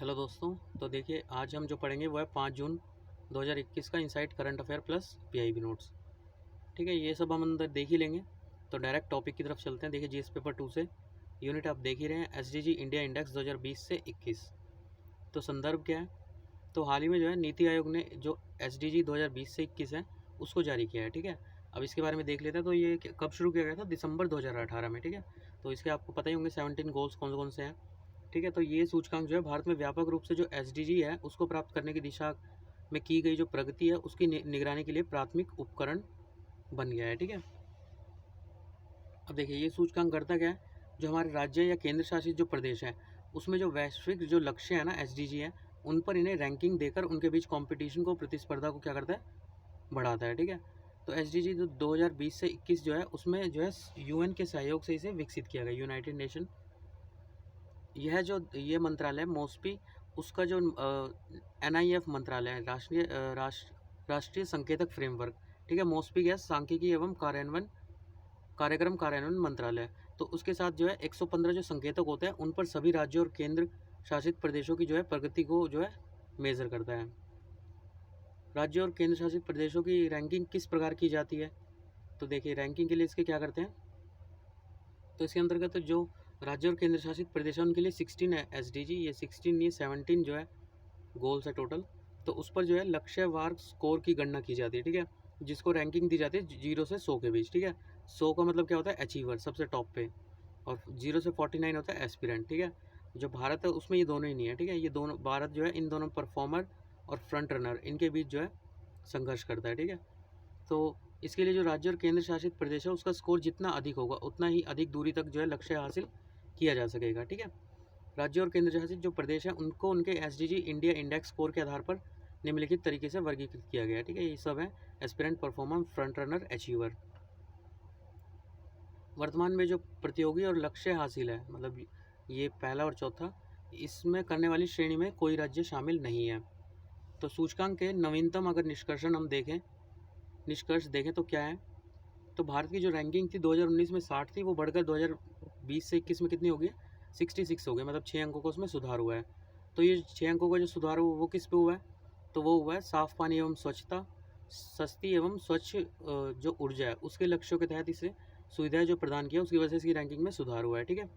Hello दोस्तों। तो देखिए, आज हम जो पढ़ेंगे वो है 5 जून 2021 का insight current affair plus PIB notes. ठीक है, ये सब हम अंदर देख ही लेंगे। तो डायरेक्ट टॉपिक की तरफ चलते हैं। देखिए, जीएस पेपर 2 से यूनिट आप देख ही रहे हैं, एसडीजी इंडिया इंडेक्स 2020 से 21। तो संदर्भ क्या है? तो हाल ही में जो है नीति आयोग ने जो एसडीजी 2020 से 21 है उसको जारी किया है। ठीक है, अब इसके बारे में देख लेते हैं। तो ये कब शुरू किया गया था? दिसंबर 2018 में। ठीक है, तो इसके आपको पता ही होंगे 17 गोल्स कौन कौन से हैं। ठीक है, तो ये सूचकांक जो है भारत में व्यापक रूप से जो एसडीजी है उसको प्राप्त करने की दिशा में की गई जो प्रगति है उसकी निगरानी के लिए प्राथमिक उपकरण बन गया है। ठीक है, अब देखिए ये सूचकांक करता क्या है? जो हमारे राज्य या केंद्र शासित जो प्रदेश है उसमें जो वैश्विक जो लक्ष्य है ना एसडीजी है, उन पर इन्हें रैंकिंग देकर उनके बीच कंपटीशन को, प्रतिस्पर्धा को क्या करता है? बढ़ाता है। ठीक है, तो एसडीजी जो 2020 से 21 जो है उसमें जो है यूएन के सहयोग से इसे विकसित किया गया, यूनाइटेड नेशन। यह जो ये मंत्रालय मोस्पी, उसका जो एनआईएफ मंत्रालय है, राष्ट्रीय संकेतक फ्रेमवर्क। ठीक है, मोस्पी गया सांख्यिकी एवं कार्यक्रम कार्यान्वयन मंत्रालय। तो उसके साथ जो है 115 जो संकेतक होते हैं उन पर सभी राज्यों और केंद्र शासित प्रदेशों की जो है प्रगति को जो है मेजर करता है। राज्यों और केंद्र शासित प्रदेशों की रैंकिंग किस प्रकार की जाती है? तो देखिए, रैंकिंग के लिए इसके क्या करते हैं? तो इसके अंतर्गत जो राज्य और केंद्र शासित प्रदेश है उनके लिए 16 है एसडीजी, ये 16 ये 17 जो है गोल्स है टोटल। तो उस पर जो है लक्ष्यवार स्कोर की गणना की जाती है। ठीक है, जिसको रैंकिंग दी जाती है 0 से 100 के बीच। ठीक है, 100 का मतलब क्या होता है? अचीवर, सबसे टॉप पे, और 0 से 49 होता है एस्पिरेंट। ठीक है, जो भारत है उसमें ये दोनों ही नहीं है। ठीक है, ये दोनों, भारत जो है इन दोनों परफॉर्मर और फ्रंट रनर इनके बीच जो है संघर्ष करता है। ठीक है, तो इसके लिए जो राज्य और केंद्र शासित प्रदेश है उसका स्कोर जितना अधिक होगा उतना ही अधिक दूरी तक जो है लक्ष्य हासिल किया जा सकेगा। ठीक है, राज्य और केंद्र शासित जो प्रदेश है उनको उनके एसडीजी इंडिया इंडेक्स स्कोर के आधार पर निम्नलिखित तरीके से वर्गीकृत किया गया है। ठीक है, ये सब है aspirant, performer, front runner, achiever. वर्तमान में जो प्रतियोगी और लक्ष्य हासिल है, मतलब ये पहला और चौथा, इसमें करने वाली श्रेणी में कोई राज्य शामिल नहीं है। तो सूचकांक के नवीनतम अगर निष्कर्ष देखें तो क्या है? तो भारत की जो रैंकिंग थी 2019 में 60 थी, वो बढ़कर 2020 से 21 में कितनी हो गई? 66 हो गई, मतलब 6 अंकों का उसमें सुधार हुआ है। तो ये 6 अंकों का जो सुधार हुआ वो किस पे हुआ है? तो वो हुआ है साफ पानी एवं स्वच्छता, सस्ती एवं स्वच्छ जो ऊर्जा है उसके लक्ष्यों के तहत इसे सुविधाएं जो प्रदान किया उसकी वजह से इसकी रैंकिंग में सुधार हुआ है। ठीक है,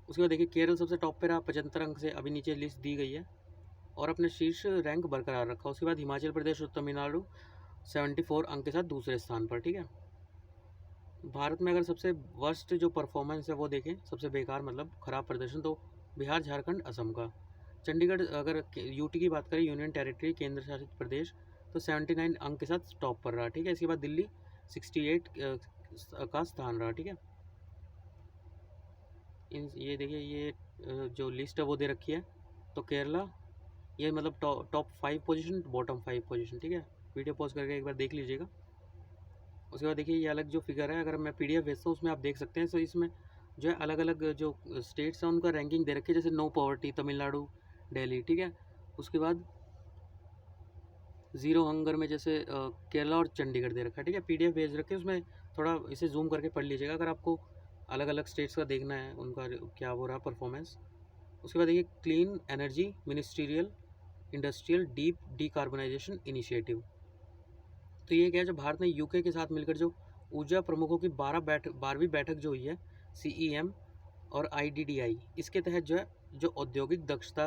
उसके बाद देखिए केरल सबसे टॉप पे रहा 75 अंक से, अभी नीचे लिस्ट दी गई है, और अपने शीर्ष रैंक बरकरार रखा। उसके बाद हिमाचल प्रदेश और तमिलनाडु 74 अंक के साथ दूसरे स्थान पर। ठीक है, भारत में अगर सबसे वर्स्ट जो परफॉर्मेंस है वो देखें, सबसे बेकार मतलब खराब प्रदर्शन, तो बिहार, झारखंड, असम का। चंडीगढ़ अगर यूटी की बात करें, यूनियन टेरिटरी, केंद्र शासित प्रदेश, तो 79 अंक के साथ टॉप पर रहा। ठीक है, इसके बाद दिल्ली 68 का स्थान रहा। ठीक है, ये देखिए ये जो लिस्ट है वो दे रखी है। तो केरला, ये मतलब टॉप 5 पोजीशन, बॉटम 5 पोजीशन। ठीक है, वीडियो पॉज करके एक बार देख लीजिएगा। उसके बाद देखिए ये अलग जो फिगर है, अगर मैं पीडीएफ भेजता हूँ उसमें आप देख सकते हैं। तो इसमें जो है अलग अलग जो स्टेट्स हैं उनका रैंकिंग दे रखी है, जैसे नो पॉवर्टी तमिलनाडु, दिल्ली। ठीक है, उसके बाद ज़ीरो हंगर में जैसे केरला और चंडीगढ़ दे रखा है। ठीक है, पीडीएफ भेज रखे हैं, उसमें थोड़ा इसे जूम करके पढ़ लीजिएगा अगर आपको अलग अलग स्टेट्स का देखना है उनका क्या हो रहा परफॉर्मेंस। उसके बाद देखिए clean energy ministerial industrial deep decarbonisation initiative. तो ये क्या है, जो भारत ने यूके के साथ मिलकर जो ऊर्जा प्रमुखों की 12वीं बैठक जो हुई है, सीईएम और आईडीडीआई, इसके तहत जो है जो औद्योगिक दक्षता,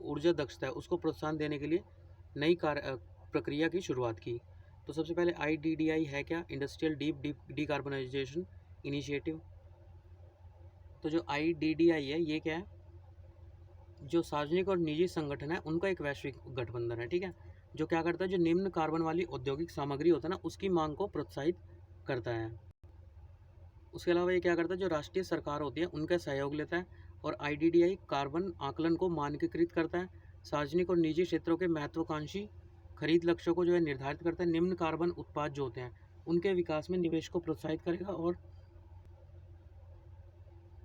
ऊर्जा दक्षता है उसको प्रोत्साहन देने के लिए नई प्रक्रिया की शुरुआत की। तो सबसे पहले आईडीडीआई है क्या? Industrial deep decarbonisation initiative. तो जो आईडीडीआई है ये क्या है? जो सार्वजनिक और निजी संगठन है उनका एक वैश्विक गठबंधन है। ठीक है, जो क्या करता है, जो निम्न कार्बन वाली औद्योगिक सामग्री होता है ना उसकी मांग को प्रोत्साहित करता है। उसके अलावा ये क्या करता है, जो राष्ट्रीय सरकार होती है उनका सहयोग लेता है, और आईडीडीआई कार्बन आकलन को मानकीकृत करता है, सार्वजनिक और निजी क्षेत्रों के महत्वाकांक्षी खरीद लक्ष्यों को जो है निर्धारित करता है, निम्न कार्बन उत्पाद जो होते हैं उनके विकास में निवेश को प्रोत्साहित करेगा, और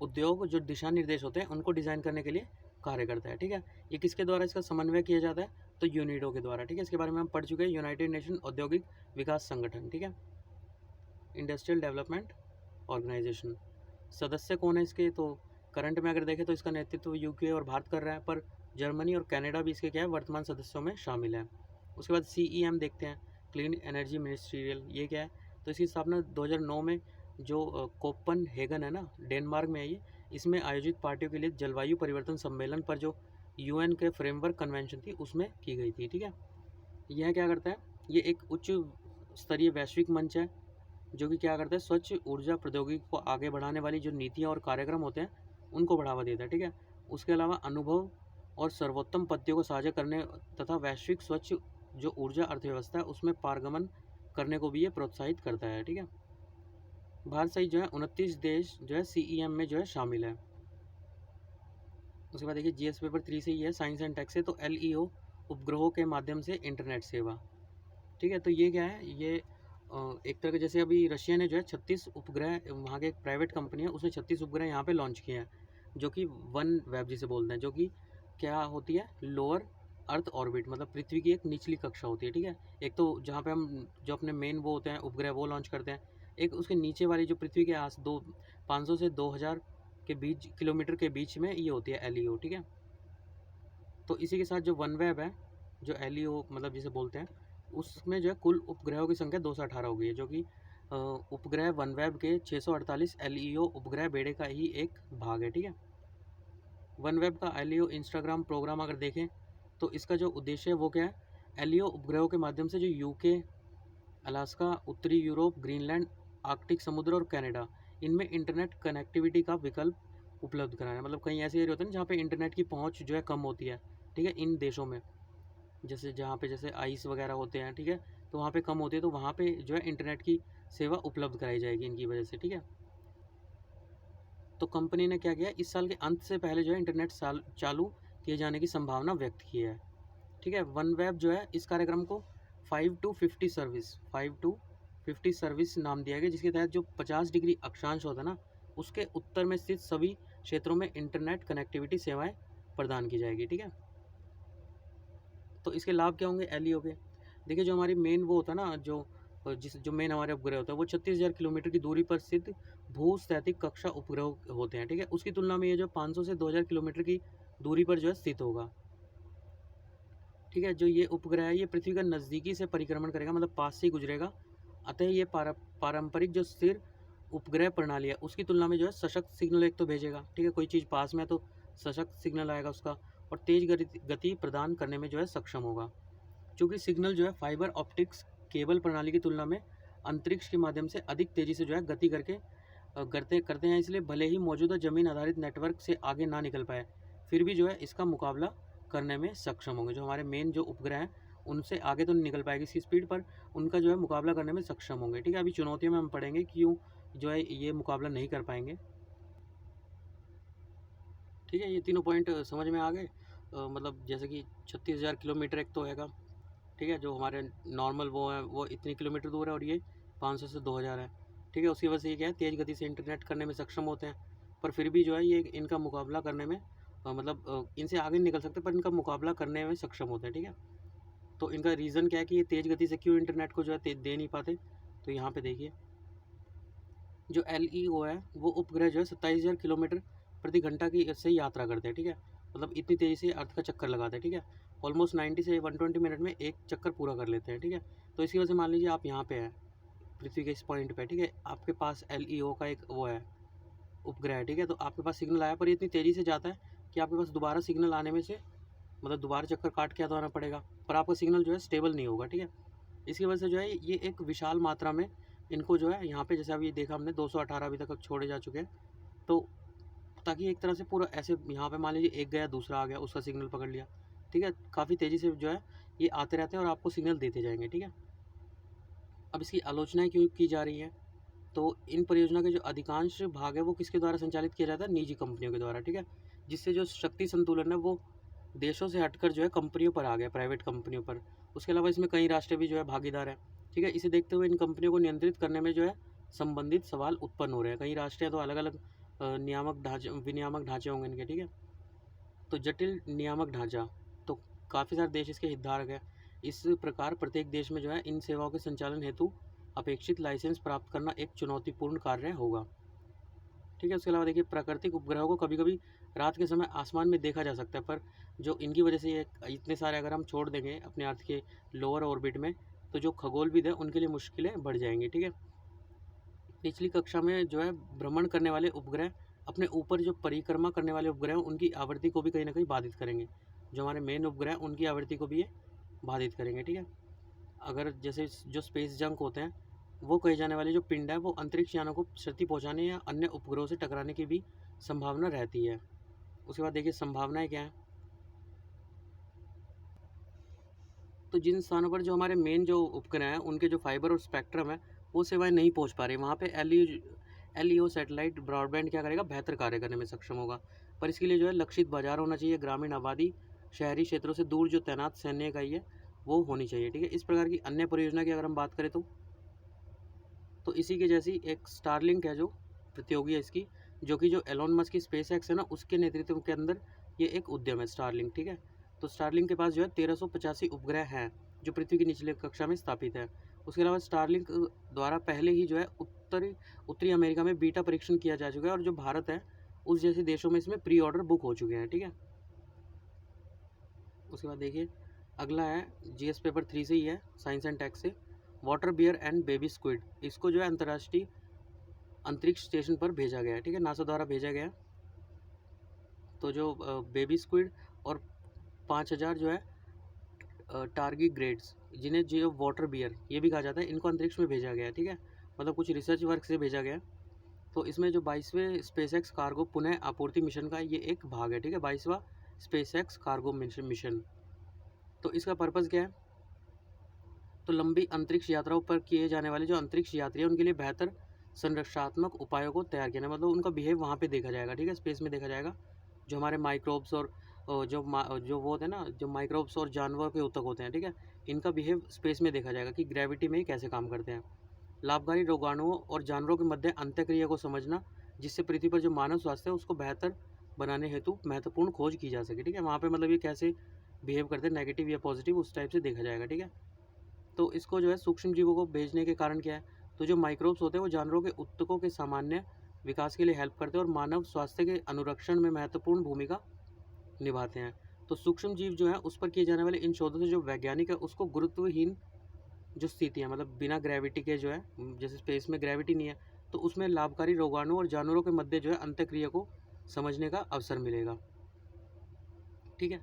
उद्योग जो दिशा निर्देश होते हैं उनको डिज़ाइन करने के लिए कार्य करता है। ठीक है, ये किसके द्वारा इसका समन्वय किया जाता है? तो यूनिडो के द्वारा। ठीक है, इसके बारे में हम पढ़ चुके हैं, यूनाइटेड नेशन औद्योगिक विकास संगठन। ठीक है, इंडस्ट्रियल डेवलपमेंट ऑर्गेनाइजेशन। सदस्य कौन है इसके? तो करंट में अगर देखें तो इसका नेतृत्व यूके और भारत कर रहा है, पर जर्मनी और कनाडा भी इसके क्या है वर्तमान सदस्यों में शामिल है। उसके बाद CEM देखते हैं, क्लीन एनर्जी मिनिस्ट्रियल, ये क्या है, तो इसकी स्थापना 2009 में जो कोपनहेगन है ना, डेनमार्क में है ये, इसमें आयोजित पार्टियों के लिए जलवायु परिवर्तन सम्मेलन पर जो UN के फ्रेमवर्क कन्वेंशन थी उसमें की गई थी। ठीक है, यह क्या करता है, ये एक उच्च स्तरीय वैश्विक मंच है जो कि क्या करता है, स्वच्छ ऊर्जा प्रौद्योगिकी को आगे बढ़ाने वाली जो नीतियाँ और कार्यक्रम होते हैं उनको बढ़ावा देता है। ठीक है, उसके अलावा अनुभव और सर्वोत्तम पद्धतियों को साझा करने तथा वैश्विक स्वच्छ जो ऊर्जा अर्थव्यवस्था है उसमें पारगमन करने को भी ये प्रोत्साहित करता है। ठीक है, भारत सहित जो है 29 देश जो है CEM में जो है शामिल है। उसके बाद देखिए GS पेपर 3 से ही है, साइंस एंड टेक से, तो LEO उपग्रहों के माध्यम से इंटरनेट सेवा। ठीक है, तो ये क्या है, ये एक तरह के जैसे अभी रशिया ने जो है 36 उपग्रह, वहाँ के एक प्राइवेट कंपनी है उसने 36 उपग्रह यहाँ पे लॉन्च किए हैं जो कि वन वेब जिसे बोलते हैं, जो कि क्या होती है, लोअर अर्थ ऑर्बिट, मतलब पृथ्वी की एक निचली कक्षा होती है। ठीक है, एक तो जहाँ पे हम जो अपने मेन वो होते हैं उपग्रह वो लॉन्च करते हैं, एक उसके नीचे वाली जो पृथ्वी के आस 500 से 2000 के बीच किलोमीटर के बीच में ये होती है LEO। ठीक है, तो इसी के साथ जो वन वेब है, जो LEO मतलब जिसे बोलते हैं, उसमें जो है कुल उपग्रहों की संख्या 218 हो गई है, जो कि उपग्रह वनवेब के 648 LEO उपग्रह बेड़े का ही एक भाग है। ठीक है, वनवेब का LEO इंस्टाग्राम प्रोग्राम अगर देखें तो इसका जो उद्देश्य है वो क्या है, LEO उपग्रहों के माध्यम से जो यूके, अलास्का, उत्तरी यूरोप, ग्रीनलैंड, आर्कटिक समुद्र और कनाडा, इनमें इंटरनेट कनेक्टिविटी का विकल्प उपलब्ध कराना है। मतलब कहीं ऐसे एरिया होते हैं जहाँ पे इंटरनेट की पहुँच जो है कम होती है। ठीक है, इन देशों में जैसे जहाँ पे जैसे आइस वगैरह होते हैं, ठीक है, तो वहाँ पे कम होती है, तो वहाँ पे जो है इंटरनेट की सेवा उपलब्ध कराई जाएगी इनकी वजह से। ठीक है, तो कंपनी ने क्या किया, इस साल के अंत से पहले जो है इंटरनेट चालू किए जाने की संभावना व्यक्त की है। ठीक है, वन वेब जो है इस कार्यक्रम को 5 to 50 सर्विस नाम दिया गया, जिसके तहत जो 50 डिग्री अक्षांश होता है ना, उसके उत्तर में स्थित सभी क्षेत्रों में इंटरनेट कनेक्टिविटी सेवाएं प्रदान की जाएगी। ठीक है, तो इसके लाभ क्या होंगे LEO के, देखिए जो हमारी मेन वो होता है ना, जो मेन हमारे उपग्रह होता है वो 36,000 किलोमीटर की दूरी पर स्थित भूस्थैतिक कक्षा उपग्रह होते हैं। ठीक है, उसकी तुलना में ये जो 500 से 2000 किलोमीटर की दूरी पर जो है स्थित होगा। ठीक है, जो ये उपग्रह है ये पृथ्वी का नज़दीकी से परिक्रमण करेगा, मतलब पास से ही गुजरेगा, अतः ये पारंपरिक जो स्थिर उपग्रह प्रणाली है उसकी तुलना में जो है सशक्त सिग्नल एक तो भेजेगा। ठीक है, कोई चीज़ पास में है तो सशक्त सिग्नल आएगा उसका, और तेज गति प्रदान करने में जो है सक्षम होगा। चूँकि सिग्नल जो है फाइबर ऑप्टिक्स केबल प्रणाली की तुलना में अंतरिक्ष के माध्यम से अधिक तेज़ी से जो है गति करते हैं, इसलिए भले ही मौजूदा जमीन आधारित नेटवर्क से आगे ना निकल पाए, फिर भी जो है इसका मुकाबला करने में सक्षम होंगे। जो हमारे मेन जो उपग्रह हैं उनसे आगे तो नहीं निकल पाएगी इसकी स्पीड, पर उनका जो है मुकाबला करने में सक्षम होंगे। ठीक है, अभी चुनौतियों में हम पढ़ेंगे क्यों जो है ये मुकाबला नहीं कर पाएंगे। ठीक है, ये तीनों पॉइंट समझ में आ गए। मतलब जैसे कि 36,000 किलोमीटर एक तो हैगा, ठीक है, जो हमारे नॉर्मल वो है वो इतनी किलोमीटर दूर है, और ये 500 से 2000 है। ठीक है, उसकी वजह से ये क्या है, तेज़ गति से इंटरनेट करने में सक्षम होते हैं, पर फिर भी जो है ये इनका मुकाबला करने में मतलब इनसे आगे नहीं निकल सकते, पर इनका मुकाबला करने में सक्षम होते हैं। ठीक है, तो इनका रीज़न क्या है कि ये तेज़ गति से क्यों इंटरनेट को जो है दे नहीं पाते, तो यहाँ पे देखिए जो LEO है वो उपग्रह जो है 27,000 किलोमीटर प्रति घंटा की से यात्रा करते हैं। ठीक है, मतलब इतनी तेज़ी से अर्थ का चक्कर लगाते हैं। ठीक है, ऑलमोस्ट 90 से 120 मिनट में एक चक्कर पूरा कर लेते हैं। ठीक है, तो इसकी वजह से मान लीजिए आप यहाँ पे हैं पृथ्वी के इस पॉइंट पे, ठीक है, आपके पास LEO का एक वो है उपग्रह है। ठीक है, तो आपके पास सिग्नल आया, पर ये इतनी तेज़ी से जाता है कि आपके पास दोबारा सिग्नल आने में से मतलब दोबारा चक्कर काट के आना पड़ेगा, पर आपका सिग्नल जो है स्टेबल नहीं होगा। ठीक है, इसकी वजह से जो है ये एक विशाल मात्रा में इनको जो है यहाँ पे जैसे अभी देखा हमने 218 अभी तक छोड़े जा चुके हैं, तो ताकि एक तरह से पूरा ऐसे यहाँ पे मान लीजिए एक गया दूसरा आ गया, उसका सिग्नल पकड़ लिया। ठीक है, काफ़ी तेज़ी से जो है ये आते रहते हैं और आपको सिग्नल देते जाएंगे। ठीक है, अब इसकी आलोचनाएँ क्यों की जा रही हैं, तो इन परियोजना के जो अधिकांश भाग है वो किसके द्वारा संचालित किया जाता है, निजी कंपनियों के द्वारा। ठीक है, जिससे जो शक्ति संतुलन है वो देशों से हटकर जो है कंपनियों पर आ गया, प्राइवेट कंपनियों पर। उसके अलावा इसमें कई राष्ट्र भी जो है भागीदार हैं। ठीक है, इसे देखते हुए इन कंपनियों को नियंत्रित करने में जो है संबंधित सवाल उत्पन्न हो रहे हैं। कई राष्ट्र हैं तो अलग अलग विनियामक ढांचे होंगे इनके। ठीक है, तो जटिल नियामक ढांचा, तो काफ़ी सारे देश इसके हितधारक हैं। इस प्रकार प्रत्येक देश में जो है इन सेवाओं के संचालन हेतु अपेक्षित लाइसेंस प्राप्त करना एक चुनौतीपूर्ण कार्य होगा। ठीक है। उसके अलावा देखिए प्राकृतिक उपग्रहों को कभी कभी रात के समय आसमान में देखा जा सकता है, पर जो इनकी वजह से ये इतने सारे अगर हम छोड़ देंगे अपने अर्थ के लोअर ऑर्बिट में, तो जो खगोलविद है उनके लिए मुश्किलें बढ़ जाएंगी। ठीक है। निचली कक्षा में जो है भ्रमण करने वाले उपग्रह अपने ऊपर जो परिक्रमा करने वाले उपग्रह हैं उनकी आवृत्ति को भी कहीं ना कहीं बाधित करेंगे। जो हमारे मेन उपग्रह हैं उनकी आवृत्ति को भी ये बाधित करेंगे। ठीक है। अगर जैसे जो स्पेस जंक होते हैं, वो कहे जाने वाले जो पिंड है वो अंतरिक्ष यानों को क्षति पहुंचाने या अन्य उपग्रहों से टकराने की भी संभावना रहती है। उसके बाद देखिए संभावनाएं क्या है। तो जिन स्थानों पर जो हमारे मेन जो उपग्रह हैं उनके जो फाइबर और स्पेक्ट्रम है वो सेवाएं नहीं पहुंच पा रही, वहाँ पे एलईओ सैटेलाइट ब्रॉडबैंड क्या करेगा, बेहतर कार्य करने में सक्षम होगा। पर इसके लिए जो है लक्षित बाजार होना चाहिए, ग्रामीण आबादी, शहरी क्षेत्रों से दूर जो तैनात सैन्य इकाई है वो होनी चाहिए। ठीक है। इस प्रकार की अन्य परियोजना की अगर हम बात करें तो इसी के जैसी एक स्टारलिंक है जो प्रतियोगी है इसकी, जो कि जो एलोन मस्क की स्पेस एक्स है ना उसके नेतृत्व के अंदर ये एक उद्यम है स्टारलिंक। ठीक है। तो स्टारलिंक के पास जो है 1385 उपग्रह हैं जो पृथ्वी की निचले कक्षा में स्थापित है। उसके अलावा स्टारलिंक द्वारा पहले ही जो है उत्तरी अमेरिका में बीटा परीक्षण किया जा चुका है, और जो भारत है उस जैसे देशों में इसमें प्री ऑर्डर बुक हो चुके हैं। ठीक है। उसके बाद देखिए अगला है जीएस पेपर 3 से ही है, साइंस एंड टेक से, water bear and baby squid. इसको जो है अंतर्राष्ट्रीय अंतरिक्ष स्टेशन पर भेजा गया है। ठीक है। नासा द्वारा भेजा गया है। तो जो बेबी स्क्विड और 5000 जो है टारगी ग्रेड्स, जिन्हें जो वाटर बियर ये भी कहा जाता है, इनको अंतरिक्ष में भेजा गया है। ठीक है। मतलब कुछ रिसर्च वर्क से भेजा गया है। तो इसमें जो 22वें स्पेसएक्स कार्गो पुनः आपूर्ति मिशन का ये एक भाग है। ठीक है। 22वां स्पेसएक्स कार्गो मिशन। तो इसका पर्पज़ क्या है, तो लंबी अंतरिक्ष यात्राओं पर किए जाने वाले जो अंतरिक्ष यात्री हैं उनके लिए बेहतर संरक्षणात्मक उपायों को तैयार किया, मतलब उनका बिहेव वहाँ पे देखा जाएगा। ठीक है। स्पेस में देखा जाएगा। जो हमारे माइक्रोब्स और जो वो होते हैं ना, जो माइक्रोब्स और जानवर के ऊतक होते हैं, ठीक है, इनका बिहेव स्पेस में देखा जाएगा कि ग्रेविटी में कैसे काम करते हैं। लाभकारी रोगाणुओं और जानवरों के मध्य अंतःक्रिया को समझना, जिससे पृथ्वी पर जो मानव स्वास्थ्य है उसको बेहतर बनाने हेतु महत्वपूर्ण खोज की जा सके। ठीक है। वहाँ पे मतलब ये कैसे बिहेव करते हैं, नेगेटिव या पॉजिटिव, उस टाइप से देखा जाएगा। ठीक है। तो इसको जो है सूक्ष्म जीवों को भेजने के कारण क्या है, तो जो माइक्रोब्स होते हैं वो जानवरों के ऊतकों के सामान्य विकास के लिए हेल्प करते हैं और मानव स्वास्थ्य के अनुरक्षण में महत्वपूर्ण भूमिका निभाते हैं। तो सूक्ष्म जीव जो है उस पर किए जाने वाले इन शोधों से जो वैज्ञानिक है उसको गुरुत्वहीन जो स्थिति है, मतलब बिना ग्रेविटी के जो है, जैसे स्पेस में ग्रेविटी नहीं है, तो उसमें लाभकारी रोगाणु और जानवरों के मध्य जो है अंतःक्रिया को समझने का अवसर मिलेगा। ठीक है।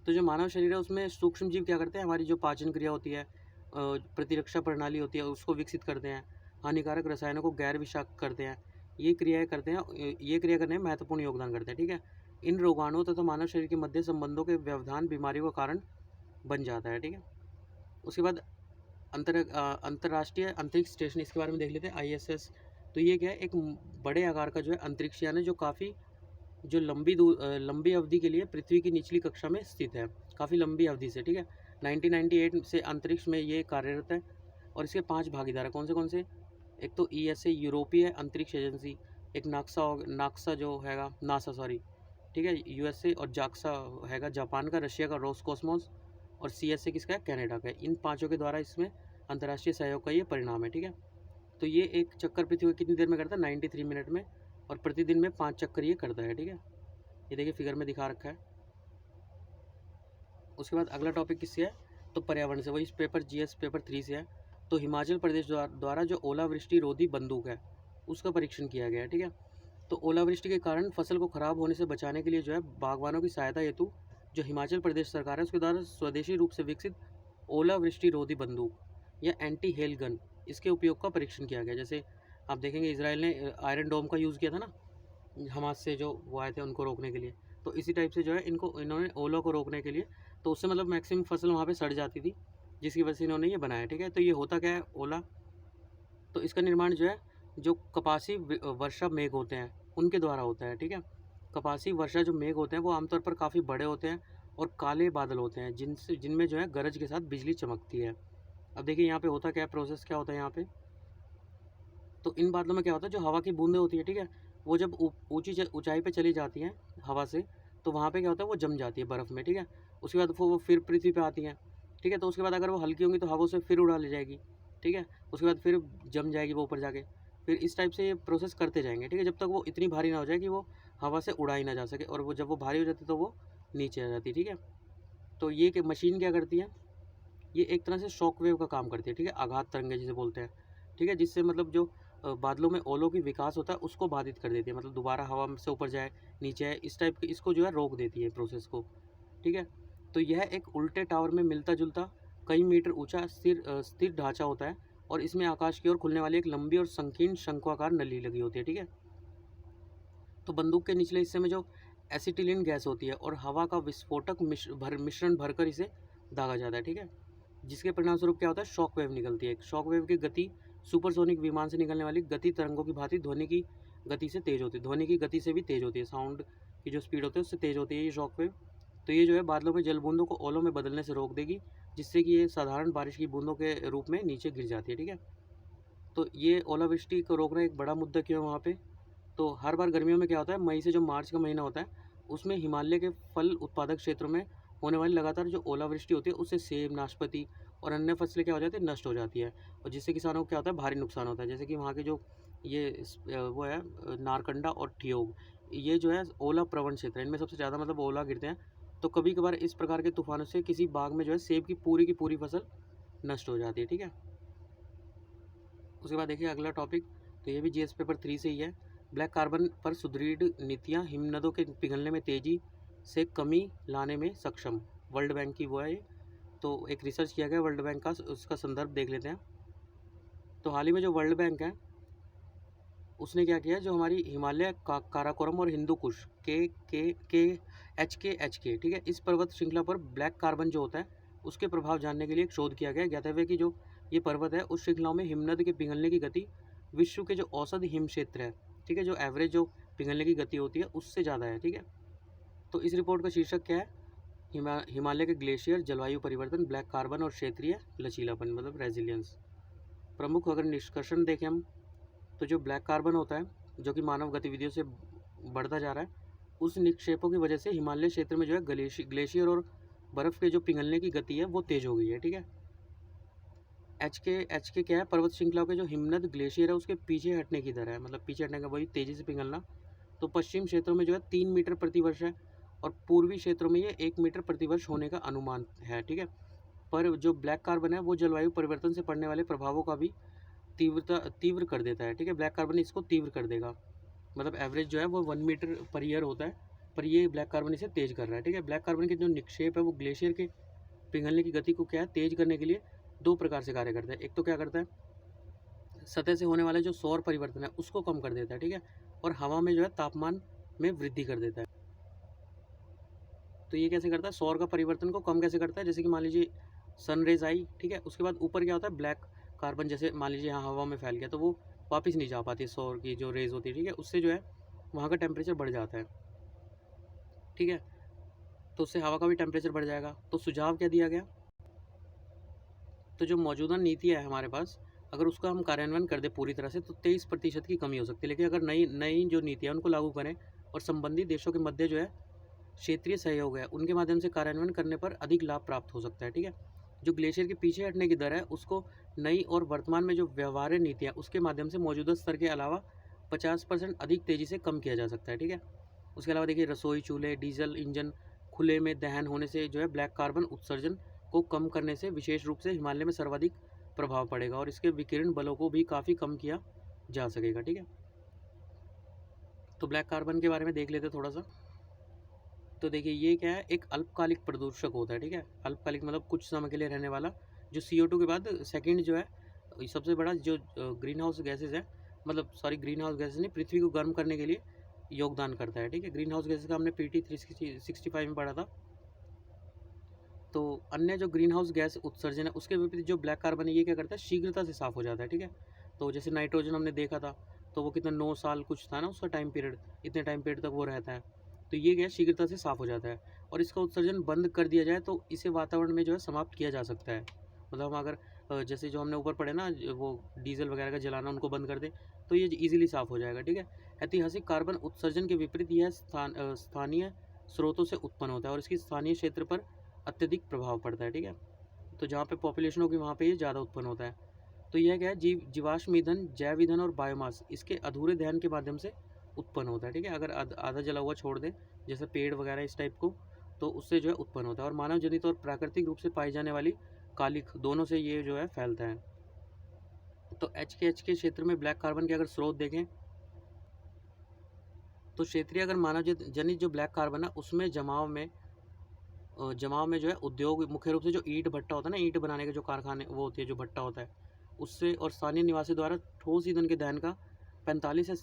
तो जो मानव शरीर है उसमें सूक्ष्म जीव क्या करते हैं, हमारी जो पाचन क्रिया होती है, प्रतिरक्षा प्रणाली होती है, उसको विकसित करते हैं, हानिकारक रसायनों को गैर विषाक्त करते हैं, ये क्रियाएं करते हैं, ये क्रिया करने में महत्वपूर्ण योगदान करते हैं। ठीक है। इन रोगाणुओं तथा मानव शरीर के मध्य संबंधों के व्यवधान बीमारियों का कारण बन जाता है। ठीक है। उसके बाद अंतर्राष्ट्रीय अंतरिक्ष स्टेशन, इसके बारे में देख लेते हैं, ISS। तो ये क्या है, एक बड़े आकार का जो है अंतरिक्ष यान है जो काफ़ी जो लंबी अवधि के लिए पृथ्वी की निचली कक्षा में स्थित है, काफ़ी लंबी अवधि से। ठीक है। 1998 से अंतरिक्ष में ये कार्यरत है और इसके 5 भागीदार हैं। कौन से? एक तो ESA यूरोपीय अंतरिक्ष एजेंसी, एक नाक्सा जो हैगा नासा, सॉरी, ठीक है, USA, और जाक्सा हैगा जापान का, रशिया का रोसकॉस्मोस, और CSA किसका है, कनाडा का है। इन पाँचों के द्वारा इसमें अंतर्राष्ट्रीय सहयोग का ये परिणाम है। ठीक है। तो ये एक चक्कर पृथ्वी कितनी देर में करता है, 93 मिनट में, और प्रतिदिन में 5 चक्कर ये करता है। ठीक है। ये देखिए फिगर में दिखा रखा है। उसके बाद अगला टॉपिक किससे है, तो पर्यावरण से, वही पेपर GS पेपर 3 से है। तो हिमाचल प्रदेश द्वारा जो ओलावृष्टि रोधी बंदूक है उसका परीक्षण किया गया है। ठीक है। तो ओलावृष्टि के कारण फसल को खराब होने से बचाने के लिए जो है बागवानों की सहायता हेतु जो हिमाचल प्रदेश सरकार है उसके द्वारा स्वदेशी रूप से विकसित ओलावृष्टि रोधी बंदूक या एंटी हेल गन, इसके उपयोग का परीक्षण किया गया। जैसे आप देखेंगे इसराइल ने आयरन डोम का यूज़ किया था ना, हमास से जो वो आए थे उनको रोकने के लिए, तो इसी टाइप से जो है इन्होंने ओला को रोकने के लिए, तो उससे मतलब मैक्सिमम फसल वहाँ पे सड़ जाती थी, जिसकी वजह से इन्होंने ये बनाया। ठीक है। तो ये होता क्या है ओला, तो इसका निर्माण जो है जो कपासी वर्षा मेघ होते हैं उनके द्वारा होता है। ठीक है। कपासी वर्षा जो मेघ होते हैं वो आमतौर पर काफ़ी बड़े होते हैं और काले बादल होते हैं जिनमें जो है गरज के साथ बिजली चमकती है। अब देखिए यहाँ पे होता क्या है, प्रोसेस क्या होता है यहाँ पे, तो इन बादलों में क्या होता है, जो हवा की बूंदें होती है, ठीक है, वो जब ऊंची ऊंचाई पे चली जाती हैं हवा से, तो वहाँ पे क्या होता है, वो जम जाती है बर्फ़ में। ठीक है। उसके बाद वो फिर पृथ्वी पे आती हैं। ठीक है। तो उसके बाद अगर वो हल्की होंगी तो हवा से फिर उड़ा ले जाएगी। ठीक है। उसके बाद फिर जम जाएगी वो ऊपर जाके, फिर इस टाइप से ये प्रोसेस करते जाएंगे, ठीक है, जब तक वो इतनी भारी ना हो जाए कि वो हवा से उड़ाई ना जा सके, और वो जब वो भारी हो जाती है तो वो नीचे आ जाती है, ठीक है। तो ये मशीन क्या करती है, ये एक तरह से शॉक वेव का काम करती है, ठीक है, आघात तरंगे जिसे बोलते हैं, ठीक है, जिससे मतलब जो बादलों में ओलों की विकास होता है उसको बाधित कर देती है, मतलब दोबारा हवा से ऊपर जाए नीचे आए, इस टाइप की इसको जो है रोक देती है प्रोसेस को, ठीक है। तो यह एक उल्टे टावर में मिलता जुलता कई मीटर ऊंचा स्थिर ढांचा होता है, और इसमें आकाश की ओर खुलने वाली एक लंबी और संकीर्ण शंक्वाकार नली लगी होती है, ठीक है। तो बंदूक के निचले हिस्से में जो एसिटिलीन गैस होती है और हवा का विस्फोटक मिश्रण भरकर इसे दागा जाता है, ठीक है, जिसके परिणामस्वरूप क्या होता है, शॉक वेव निकलती है। शॉक वेव की गति सुपरसोनिक विमान से निकलने वाली गति तरंगों की भांति ध्वनि की गति से तेज होती है, ध्वनि की गति से भी तेज होती है, साउंड की जो स्पीड होती है उससे तेज होती है ये शॉक वेव। तो ये जो है बादलों में जल बूंदों को ओलों में बदलने से रोक देगी, जिससे कि ये साधारण बारिश की बूंदों के रूप में नीचे गिर जाती है, ठीक है। तो ये ओलावृष्टि को रोकना एक बड़ा मुद्दा क्यों है वहाँ पे, तो हर बार गर्मियों में क्या होता है, मई से जो मार्च का महीना होता है उसमें हिमालय के फल उत्पादक क्षेत्रों में होने वाली लगातार जो ओलावृष्टि होती है उससे सेब, नाशपाती और अन्य फसलें क्या हो जाती है, नष्ट हो जाती है, और जिससे किसानों को क्या होता है, भारी नुकसान होता है। जैसे कि वहाँ के जो वो है नारकंडा और ठियोग, ये जो है ओला प्रवण क्षेत्र है, इनमें सबसे ज़्यादा मतलब ओला गिरते हैं। तो कभी कभार इस प्रकार के तूफानों से किसी बाग में जो है सेब की पूरी फसल नष्ट हो जाती है, ठीक है। उसके बाद देखिए अगला टॉपिक, तो ये भी जीएस पेपर 3 से ही है। ब्लैक कार्बन पर सुदृढ़ नीतियाँ हिमनदों के पिघलने में तेजी से कमी लाने में सक्षम, वर्ल्ड बैंक की वो है ये। तो एक रिसर्च किया गया वर्ल्ड बैंक का, उसका संदर्भ देख लेते हैं। तो हाल ही में जो वर्ल्ड बैंक है उसने क्या किया, जो हमारी हिमालय काराकोरम और हिंदू कुश के ठीक है, इस पर्वत श्रृंखला पर ब्लैक कार्बन जो होता है उसके प्रभाव जानने के लिए एक शोध किया गया। ज्ञातव्य कि जो ये पर्वत है उस श्रृंखलाओं में हिमनद के पिघलने की गति विश्व के जो औसत हिम क्षेत्र है, ठीक है, जो एवरेज जो पिघलने की गति होती है उससे ज़्यादा है, ठीक है। तो इस रिपोर्ट का शीर्षक क्या है, हिमालय के ग्लेशियर, जलवायु परिवर्तन, ब्लैक कार्बन और क्षेत्रीय लचीलापन मतलब रेजिलियंस। प्रमुख अगर निष्कर्षण देखें हम, तो जो ब्लैक कार्बन होता है जो कि मानव गतिविधियों से बढ़ता जा रहा है, उस निक्षेपों की वजह से हिमालय क्षेत्र में जो है ग्लेशियर और बर्फ़ के जो पिघलने की गति है वो तेज़ हो गई है, ठीक है। एच के क्या है, पर्वत श्रृंखला के जो हिमनद ग्लेशियर है उसके पीछे हटने की दर है, मतलब पीछे हटने का वही तेज़ी से पिघलना। तो पश्चिम क्षेत्रों में जो है 3 मीटर प्रति वर्ष है, और पूर्वी क्षेत्रों में ये 1 मीटर प्रति वर्ष होने का अनुमान है, ठीक है। पर जो ब्लैक कार्बन है वो जलवायु परिवर्तन से पड़ने वाले प्रभावों का भी तीव्र कर देता है, ठीक है। ब्लैक कार्बन इसको तीव्र कर देगा, मतलब एवरेज जो है वो 1 मीटर पर ईयर होता है, पर ये ब्लैक कार्बन इसे तेज कर रहा है, ठीक है। ब्लैक कार्बन के जो निक्षेप है वो ग्लेशियर के पिघलने की गति को क्या है, तेज करने के लिए 2 प्रकार से कार्य करता है। एक तो क्या करता है, सतह से होने वाले जो सौर परिवर्तन है उसको कम कर देता है, ठीक है, और हवा में जो है तापमान में वृद्धि कर देता है। तो ये कैसे करता है, सौर का परिवर्तन को कम कैसे करता है, जैसे कि मान लीजिए सनरेज आई, ठीक है, उसके बाद ऊपर क्या होता है, ब्लैक कार्बन जैसे मान लीजिए यहाँ हवा में फैल गया तो वो वापस नहीं जा पाती, सौर की जो रेज होती है, ठीक है, उससे जो है वहाँ का टेम्परेचर बढ़ जाता है, ठीक है। तो उससे हवा का भी टेम्परेचर बढ़ जाएगा। तो सुझाव क्या दिया गया, तो जो मौजूदा नीति है हमारे पास, अगर उसका हम कार्यान्वयन कर दें पूरी तरह से तो 23% की कमी हो सकती है, लेकिन अगर नई नई जो नीतियाँ उनको लागू करें और संबंधित देशों के मध्य जो है क्षेत्रीय सहयोग है उनके माध्यम से कार्यान्वयन करने पर अधिक लाभ प्राप्त हो सकता है, ठीक है। जो ग्लेशियर के पीछे हटने की दर है उसको नई और वर्तमान में जो व्यवहार्य नीतियाँ उसके माध्यम से मौजूदा स्तर के अलावा 50% अधिक तेज़ी से कम किया जा सकता है, ठीक है। उसके अलावा देखिए रसोई चूल्हे, डीजल इंजन खुले में दहन होने से जो है ब्लैक कार्बन उत्सर्जन को कम करने से विशेष रूप से हिमालय में सर्वाधिक प्रभाव पड़ेगा, और इसके विकिरण बलों को भी काफ़ी कम किया जा सकेगा, ठीक है। तो ब्लैक कार्बन के बारे में देख लेते हैं थोड़ा सा। तो देखिए ये क्या है, एक अल्पकालिक प्रदूषक होता है, ठीक है। अल्पकालिक मतलब कुछ समय के लिए रहने वाला, जो CO2 के बाद सेकंड जो है सबसे बड़ा जो ग्रीन हाउस गैसेज है, मतलब सॉरी ग्रीन हाउस गैसेज नहीं, पृथ्वी को गर्म करने के लिए योगदान करता है, ठीक है। ग्रीन हाउस गैसेज का हमने PT 365 में पढ़ा था। तो अन्य जो ग्रीन हाउस गैस उत्सर्जन है उसके विपरीत जो ब्लैक कार्बन है ये क्या करता है, शीघ्रता से साफ हो जाता है, ठीक है। तो जैसे नाइट्रोजन हमने देखा था तो वो कितना 9 साल कुछ था ना उसका टाइम पीरियड, इतने टाइम पीरियड तक वो रहता है। तो ये गैस शीघ्रता से साफ हो जाता है, और इसका उत्सर्जन बंद कर दिया जाए तो इसे वातावरण में जो है समाप्त किया जा सकता है। मतलब हम अगर जैसे जो हमने ऊपर पढ़े ना वो डीजल वगैरह का जलाना उनको बंद कर दे तो ये ईजिली साफ हो जाएगा, ठीक है। ऐतिहासिक कार्बन उत्सर्जन के विपरीत यह स्थानीय स्रोतों से उत्पन्न होता है और इसकी स्थानीय क्षेत्र पर अत्यधिक प्रभाव पड़ता है, ठीक है। तो जहाँ पे पॉपुलेशन होगी वहाँ पे ये ज़्यादा उत्पन्न होता है। तो यह क्या है, जीवाश्म ईंधन, जैव ईंधन और बायोमास इसके अधूरे दहन के माध्यम से उत्पन्न होता है। ठीक है, अगर आधा जला हुआ छोड़ दें जैसे पेड़ वगैरह इस टाइप को, तो उससे जो है उत्पन्न होता है। और मानव जनित और प्राकृतिक रूप से पाई जाने वाली कालिख दोनों से ये जो है फैलता है। तो एच के क्षेत्र में ब्लैक कार्बन के अगर स्रोत देखें तो क्षेत्रीय अगर मानव जनित जो ब्लैक कार्बन है उसमें जमाव में जो है उद्योग, मुख्य रूप से जो ईंट भट्टा होता है ना, ईंट बनाने के जो कारखाने वो होती है, जो भट्टा होता है उससे, और स्थानीय निवासी द्वारा ठोस ईंधन के दहन का 45 से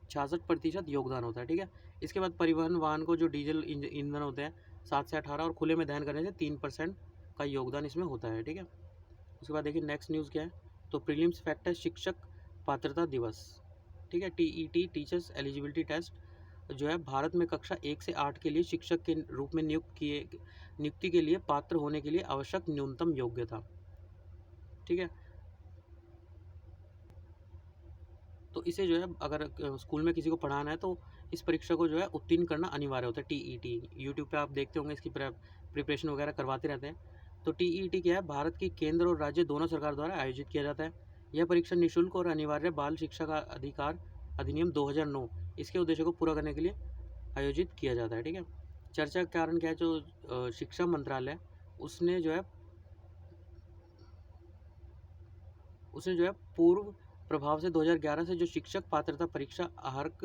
66% योगदान होता है। ठीक है, इसके बाद परिवहन वाहन को जो डीजल ईंधन होते हैं 7 से 18, और खुले में दहन करने से 3% का योगदान इसमें होता है। ठीक है, उसके बाद देखिए नेक्स्ट न्यूज़ क्या है। तो प्रीलिम्स फैक्ट है शिक्षक पात्रता दिवस। ठीक है, TET टीचर्स एलिजिबिलिटी टेस्ट जो है भारत में कक्षा 1 से 8 के लिए शिक्षक के रूप में नियुक्ति के लिए पात्र होने के लिए आवश्यक न्यूनतम योग्यता। ठीक है, तो इसे जो है अगर स्कूल में किसी को पढ़ाना है तो इस परीक्षा को जो है उत्तीर्ण करना अनिवार्य होता है। TET यूट्यूब पे आप देखते होंगे, इसकी प्रिपरेशन वगैरह करवाते रहते हैं। तो TET क्या है, भारत की केंद्र और राज्य दोनों सरकार द्वारा आयोजित किया जाता है। यह परीक्षा निःशुल्क और अनिवार्य बाल शिक्षा का अधिकार अधिनियम 2009 इसके उद्देश्य को पूरा करने के लिए आयोजित किया जाता है। ठीक है, चर्चा का कारण क्या है, जो शिक्षा मंत्रालय उसने जो है पूर्व प्रभाव से 2011 से जो शिक्षक पात्रता परीक्षा आहर्क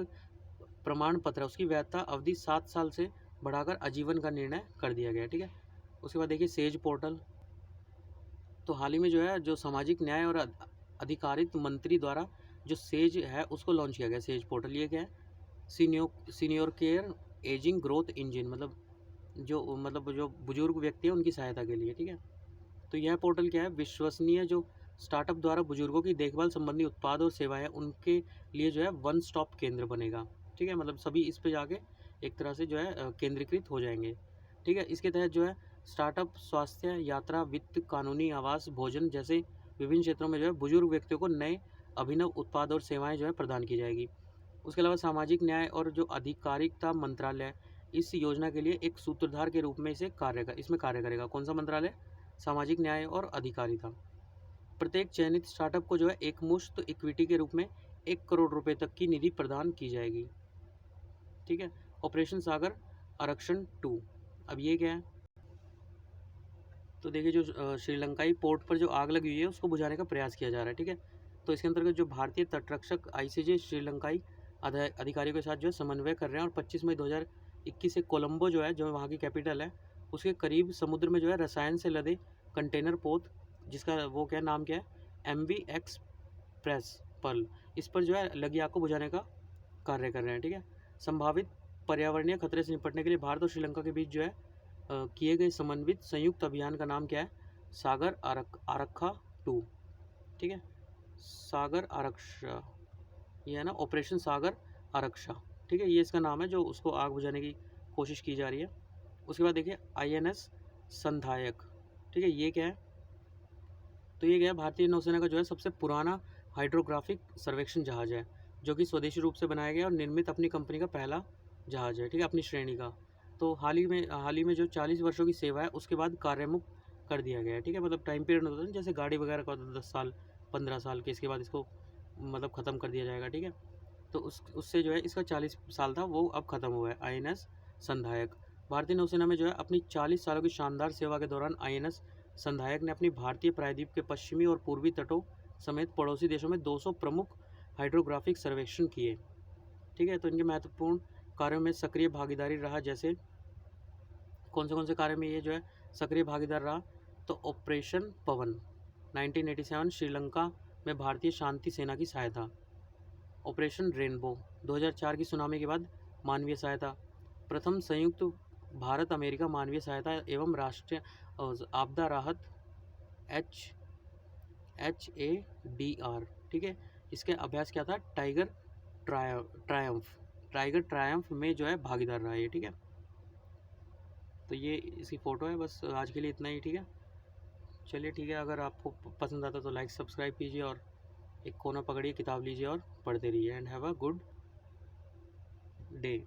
प्रमाण पत्र है उसकी वैधता अवधि 7 साल से बढ़ाकर आजीवन का निर्णय कर दिया गया। ठीक है, उसके बाद देखिए सेज पोर्टल। तो हाल ही में जो है, जो सामाजिक न्याय और अधिकारित मंत्री द्वारा जो सेज है उसको लॉन्च किया गया। सेज पोर्टल ये क्या है, senior care ageing growth engine, मतलब जो बुजुर्ग व्यक्ति है उनकी सहायता के लिए। ठीक है, तो यह पोर्टल क्या है, विश्वसनीय जो स्टार्टअप द्वारा बुजुर्गों की देखभाल संबंधी उत्पाद और सेवाएं उनके लिए जो है वन स्टॉप केंद्र बनेगा। ठीक है, मतलब सभी इस पे जाके एक तरह से जो है केंद्रीकृत हो जाएंगे। ठीक है, इसके तहत जो है स्टार्टअप स्वास्थ्य, यात्रा, वित्त, कानूनी, आवास, भोजन जैसे विभिन्न क्षेत्रों में जो है बुजुर्ग व्यक्तियों को नए अभिनव उत्पाद और सेवाएं जो है प्रदान की जाएगी। उसके अलावा सामाजिक न्याय और जो आधिकारिकता मंत्रालय इस योजना के लिए एक सूत्रधार के रूप में इसमें कार्य करेगा। कौन सा मंत्रालय, सामाजिक न्याय और अधिकारिता। प्रत्येक चयनित स्टार्टअप को जो है एक मुश्त इक्विटी के रूप में 1 करोड़ रुपए तक की निधि प्रदान की जाएगी। ठीक है, ऑपरेशन सागर आरक्षण 2, अब ये क्या है, तो देखिए जो श्रीलंकाई पोर्ट पर जो आग लगी हुई है उसको बुझाने का प्रयास किया जा रहा है। ठीक है, तो इसके अंतर्गत जो भारतीय तटरक्षक ICJ श्रीलंकाई अधिकारियों के साथ जो है समन्वय कर रहे हैं, और 25 मई 2021 से कोलंबो जो है, जो वहाँ की कैपिटल है, उसके करीब समुद्र में जो है रसायन से लदे कंटेनर पोत, जिसका वो क्या नाम क्या है, MV एक्सप्रेस पर्ल, इस पर जो है लगी आग को बुझाने का कार्य कर रहे हैं। ठीक है, संभावित पर्यावरणीय खतरे से निपटने के लिए भारत और श्रीलंका के बीच जो है किए गए समन्वित संयुक्त अभियान का नाम क्या है, सागर आरक्षा 2। ठीक है, सागर आरक्षा, ये है ना ऑपरेशन सागर आरक्षा। ठीक है, ये इसका नाम है जो उसको आग बुझाने की कोशिश की जा रही है। उसके बाद देखिए INS संधायक। ठीक है, ये क्या है, तो ये क्या है, भारतीय नौसेना का जो है सबसे पुराना हाइड्रोग्राफिक सर्वेक्षण जहाज है, जो कि स्वदेशी रूप से बनाया गया और निर्मित अपनी कंपनी का पहला जहाज है। ठीक है, अपनी श्रेणी का। तो हाल ही में जो 40 वर्षों की सेवा है उसके बाद कार्यमुक्त कर दिया गया है। ठीक है, मतलब टाइम पीरियड होता है जैसे गाड़ी वगैरह का 10 साल 15 साल के, इसके बाद इसको मतलब ख़त्म कर दिया जाएगा। ठीक है, तो उससे जो है इसका 40 साल था वो अब ख़त्म हुआ है। INS संधायक। भारतीय नौसेना में जो है अपनी 40 सालों की शानदार सेवा के दौरान INS संधायक ने अपनी भारतीय प्रायद्वीप के पश्चिमी और पूर्वी तटों समेत पड़ोसी देशों में 200 प्रमुख हाइड्रोग्राफिक सर्वेक्षण किए। ठीक है, तो इनके महत्वपूर्ण कार्यों में सक्रिय भागीदारी रहा, जैसे कौन से कार्य में ये जो है सक्रिय भागीदार रहा, तो ऑपरेशन पवन 1987 श्रीलंका में भारतीय शांति सेना की सहायता, ऑपरेशन रेनबो 2004 की सुनामी के बाद मानवीय सहायता, प्रथम संयुक्त भारत अमेरिका मानवीय सहायता एवं राष्ट्रीय आपदा राहत HADR। ठीक है, इसके अभ्यास क्या था, टाइगर ट्रायम्फ में जो है भागीदार रहा है। ठीक है, तो ये इसकी फ़ोटो है। बस आज के लिए इतना ही। ठीक है, चलिए ठीक है, अगर आपको पसंद आता तो लाइक सब्सक्राइब कीजिए और एक कोना पकड़िए, किताब लीजिए और पढ़ते रहिए। And have a good day.